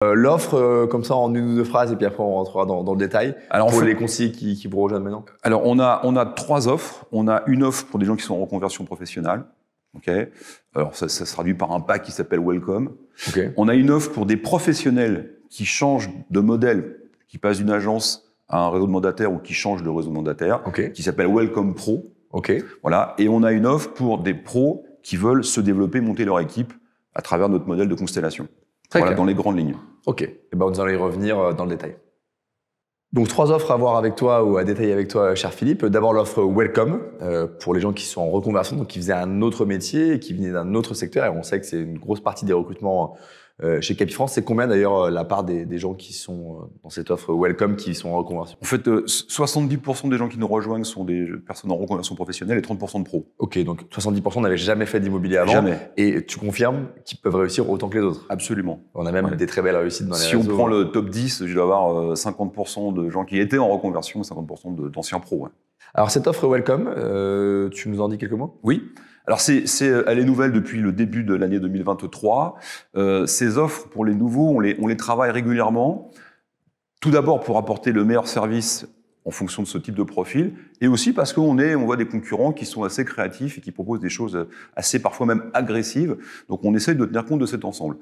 L'offre, comme ça, en une ou deux phrases, et puis après, on rentrera dans le détail. Alors, pour les conseillers qui vous rejoignent maintenant. Alors, on a 3 offres. On a une offre pour des gens qui sont en reconversion professionnelle. Okay. Alors, ça se traduit par un pack qui s'appelle Welcome. Okay. On a une offre pour des professionnels qui changent de modèle, qui passent d'une agence à un réseau de mandataires ou qui changent de réseau de mandataires, qui s'appelle Welcome Pro. Voilà. Et on a une offre pour des pros qui veulent se développer, monter leur équipe à travers notre modèle de constellation. Voilà, dans les grandes lignes. Ok. Et ben, nous allons y revenir dans le détail. Donc, 3 offres à voir avec toi ou à détailler avec toi, cher Philippe. D'abord, l'offre Welcome, pour les gens qui sont en reconversion, donc qui faisaient un autre métier et qui venaient d'un autre secteur. Et on sait que c'est une grosse partie des recrutements chez Capifrance. C'est combien d'ailleurs la part des gens qui sont dans cette offre Welcome qui sont en reconversion? En fait, 70% des gens qui nous rejoignent sont des personnes en reconversion professionnelle et 30% de pros. Ok, donc 70% n'avaient jamais fait d'immobilier avant. Jamais. Et tu confirmes qu'ils peuvent réussir autant que les autres? Absolument. On a même des très belles réussites dans les réseaux. Si on prend le top 10, je dois avoir 50% de gens qui étaient en reconversion et 50% d'anciens pros. Ouais. Alors cette offre Welcome, tu nous en dis quelques mots? Oui. Alors elle est nouvelle depuis le début de l'année 2023. Ces offres pour les nouveaux, on les travaille régulièrement. Tout d'abord pour apporter le meilleur service en fonction de ce type de profil, et aussi parce qu'on voit des concurrents qui sont assez créatifs et qui proposent des choses assez parfois même agressives. Donc on essaye de tenir compte de cet ensemble.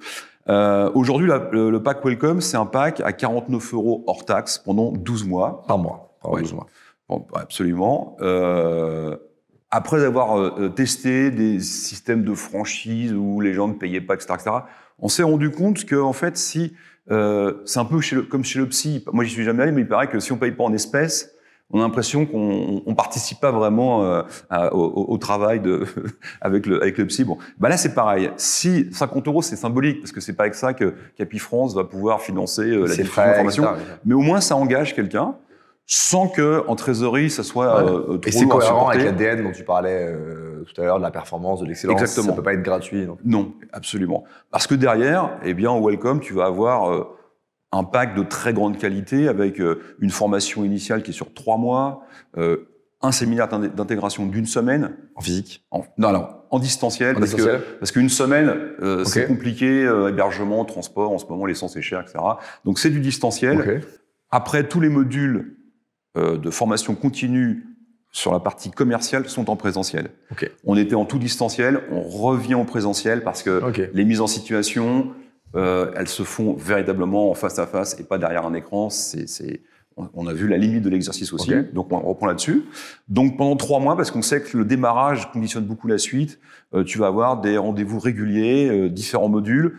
Aujourd'hui, le pack Welcome, c'est un pack à 49 € hors taxe pendant 12 mois. Par mois. 12 mois. Bon, absolument. Après avoir testé des systèmes de franchise où les gens ne payaient pas, etc., on s'est rendu compte que, en fait, si c'est un peu comme chez le psy. Moi, j'y suis jamais allé, mais il paraît que si on paye pas en espèces, on a l'impression qu'on participe pas vraiment au travail avec le psy. Bon, bah là, c'est pareil. Si 50 €, c'est symbolique parce que c'est pas avec ça que Capifrance va pouvoir financer la diffusion de l'information. Mais au moins, ça engage quelqu'un. Sans que en trésorerie ça soit trop lourd. Et c'est cohérent avec l'ADN dont tu parlais tout à l'heure, de la performance, de l'excellence. Exactement. Ça peut pas être gratuit. Non, absolument. Parce que derrière, au Welcome, tu vas avoir un pack de très grande qualité avec une formation initiale qui est sur 3 mois, un séminaire d'intégration d'1 semaine. En physique? En distanciel. Parce qu'une semaine, c'est compliqué, hébergement, transport, en ce moment l'essence est chère, etc. Donc c'est du distanciel. Après, tous les modules de formation continue sur la partie commerciale sont en présentiel. On était en tout distanciel, on revient au présentiel parce que les mises en situation, elles se font véritablement en face à face et pas derrière un écran. On a vu la limite de l'exercice aussi, donc on reprend là-dessus. Donc pendant 3 mois, parce qu'on sait que le démarrage conditionne beaucoup la suite, tu vas avoir des rendez-vous réguliers, différents modules,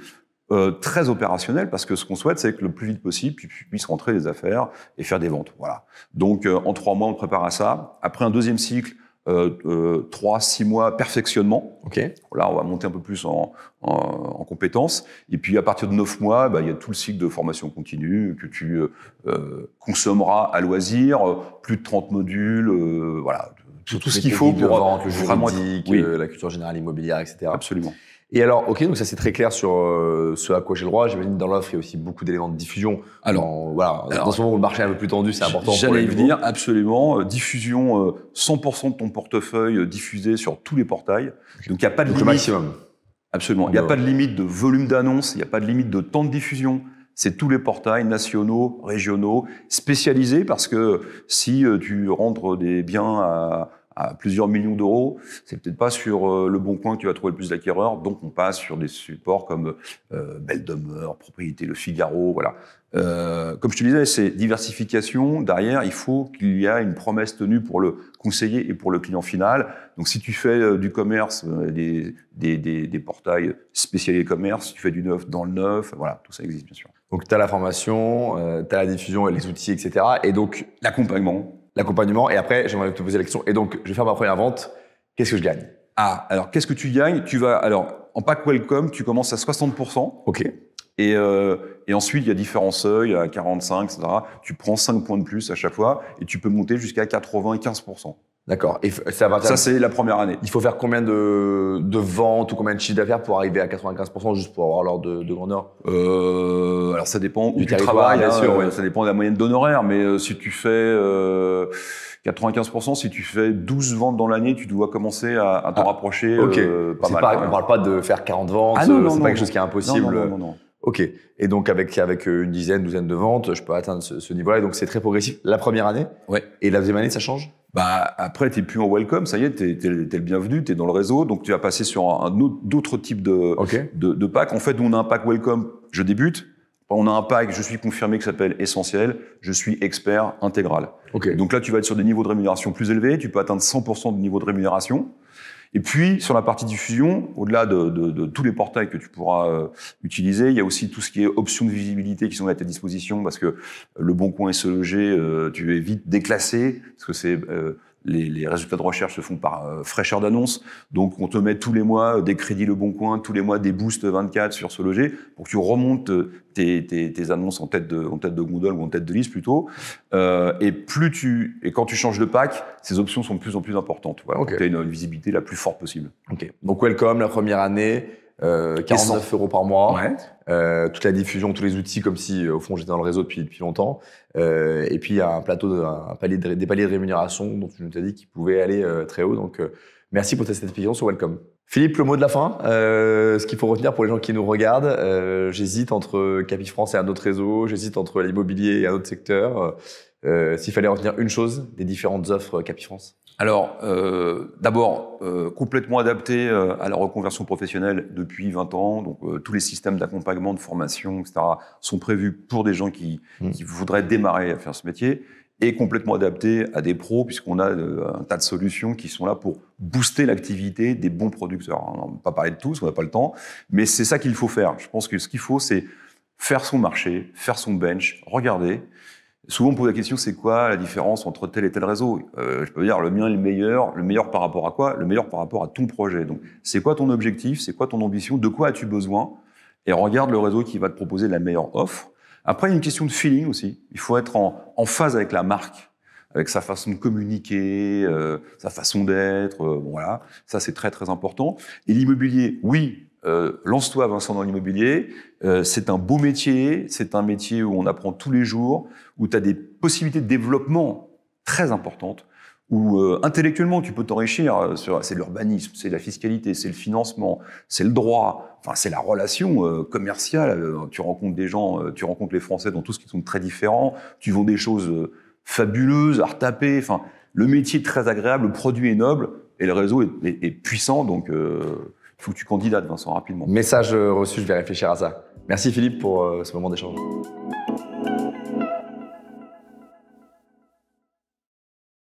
très opérationnel, parce que ce qu'on souhaite, c'est que le plus vite possible, tu puisses rentrer des affaires et faire des ventes. Voilà. Donc, en 3 mois, on prépare à ça. Après un deuxième cycle, 3-6 mois perfectionnement. Là, on va monter un peu plus en compétences. Et puis, à partir de 9 mois, il y a tout le cycle de formation continue que tu consommeras à loisir, plus de 30 modules, voilà. Tout ce qu'il faut pour vente, le juridique, la culture générale immobilière, etc. Absolument. Et alors, donc ça c'est très clair sur ce à quoi j'ai le droit. J'imagine que dans l'offre, il y a aussi beaucoup d'éléments de diffusion. Dans ce moment où le marché est un peu plus tendu, c'est important. J'allais y venir, absolument. Diffusion, 100% de ton portefeuille diffusé sur tous les portails. Donc il n'y a pas de limite. Le maximum. Absolument. Il n'y a pas de limite de volume d'annonces, il n'y a pas de limite de temps de diffusion. C'est tous les portails nationaux, régionaux, spécialisés, parce que si tu rentres des biens à plusieurs millions d'euros, c'est peut-être pas sur le Bon Coin que tu vas trouver le plus d'acquéreurs, donc on passe sur des supports comme Belle Demeure, Propriété Le Figaro, voilà. Comme je te disais, c'est diversification. Derrière, il faut qu'il y ait une promesse tenue pour le conseiller et pour le client final. Donc si tu fais du commerce, des portails spécialisés commerce, si tu fais du neuf dans le neuf, voilà, tout ça existe bien sûr. Donc tu as la formation, tu as la diffusion et les outils, etc. Et donc l'accompagnement. Et après, j'aimerais te poser la question. Et donc, je vais faire ma première vente. Qu'est-ce que je gagne? Alors, qu'est-ce que tu gagnes? En pack Welcome, tu commences à 60%. Et ensuite, il y a différents seuils, à 45, etc. Tu prends 5 points de plus à chaque fois et tu peux monter jusqu'à 95%. D'accord. Et ça, c'est la première année. Il faut faire combien de ventes ou combien de chiffres d'affaires pour arriver à 95%, juste pour avoir l'ordre de grandeur? Alors, ça dépend du travail, bien sûr. Ça dépend de la moyenne d'honoraires. Mais si tu fais 95%, si tu fais 12 ventes dans l'année, tu dois commencer à t'en rapprocher pas mal. On parle pas de faire 40 ventes, c'est pas quelque chose qui est impossible. Non. Ok. Et donc, avec une dizaine, douzaine de ventes, je peux atteindre ce niveau-là. Et donc, c'est très progressif. La première année. Ouais. Et la deuxième année, ça change? Bah, après, t'es plus en welcome, ça y est, t'es le bienvenu, t'es dans le réseau, donc tu vas passer sur d'autres types de packs. En fait, nous, on a un pack welcome, je débute. On a un pack, je suis confirmé, qui s'appelle essentiel, je suis expert intégral. Okay. Donc là, tu vas être sur des niveaux de rémunération plus élevés, tu peux atteindre 100% de niveau de rémunération. Et puis, sur la partie diffusion, au-delà de tous les portails que tu pourras utiliser, il y a aussi tout ce qui est options de visibilité qui sont à ta disposition, parce que Le Bon Coin et Se Loger, tu es vite déclassé, parce que c'est les résultats de recherche se font par fraîcheur d'annonce. Donc, on te met tous les mois des crédits Le Bon Coin, tous les mois des boosts 24 sur Se Loger, pour que tu remontes tes annonces en tête de gondole ou en tête de liste plutôt. Et quand tu changes de pack, ces options sont de plus en plus importantes. Voilà, okay. Pour que tu aies une visibilité la plus forte possible. Ok. Donc, welcome, la première année, 49 € par mois. Ouais. Toute la diffusion, tous les outils, comme si, au fond, j'étais dans le réseau depuis longtemps. Et puis, il y a des paliers de rémunération dont tu nous as dit qu'ils pouvaient aller très haut. Donc, merci pour ta certification sur Welcome. Philippe, le mot de la fin, ce qu'il faut retenir pour les gens qui nous regardent, j'hésite entre Capifrance et un autre réseau, j'hésite entre l'immobilier et un autre secteur. S'il fallait retenir une chose des différentes offres Capifrance. Alors, d'abord, complètement adapté à la reconversion professionnelle depuis 20 ans. Donc, tous les systèmes d'accompagnement, de formation, etc. sont prévus pour des gens qui voudraient démarrer à faire ce métier, et complètement adapté à des pros, puisqu'on a un tas de solutions qui sont là pour booster l'activité des bons producteurs. On ne va pas parler de tous, on n'a pas le temps, mais c'est ça qu'il faut faire. Je pense que ce qu'il faut, c'est faire son marché, faire son bench, regarder. Souvent, on pose la question, c'est quoi la différence entre tel et tel réseau? Je peux dire, le mien est le meilleur par rapport à quoi? Le meilleur par rapport à ton projet. Donc, c'est quoi ton objectif? C'est quoi ton ambition? De quoi as-tu besoin? Et regarde le réseau qui va te proposer la meilleure offre. Après, il y a une question de feeling aussi. Il faut être en phase avec la marque, avec sa façon de communiquer, sa façon d'être. Voilà, ça c'est très très important. Et l'immobilier, oui, lance-toi Vincent dans l'immobilier. C'est un beau métier, c'est un métier où on apprend tous les jours, où tu as des possibilités de développement très importantes, où intellectuellement tu peux t'enrichir. C'est l'urbanisme, c'est la fiscalité, c'est le financement, c'est le droit, enfin c'est la relation commerciale. Tu rencontres des gens, tu rencontres les Français dans tous qui sont très différents, tu vends des choses fabuleuses, à retaper. Enfin, le métier est très agréable, le produit est noble et le réseau est puissant. Donc, il faut que tu candidates, Vincent, rapidement. Message reçu, je vais réfléchir à ça. Merci Philippe pour ce moment d'échange.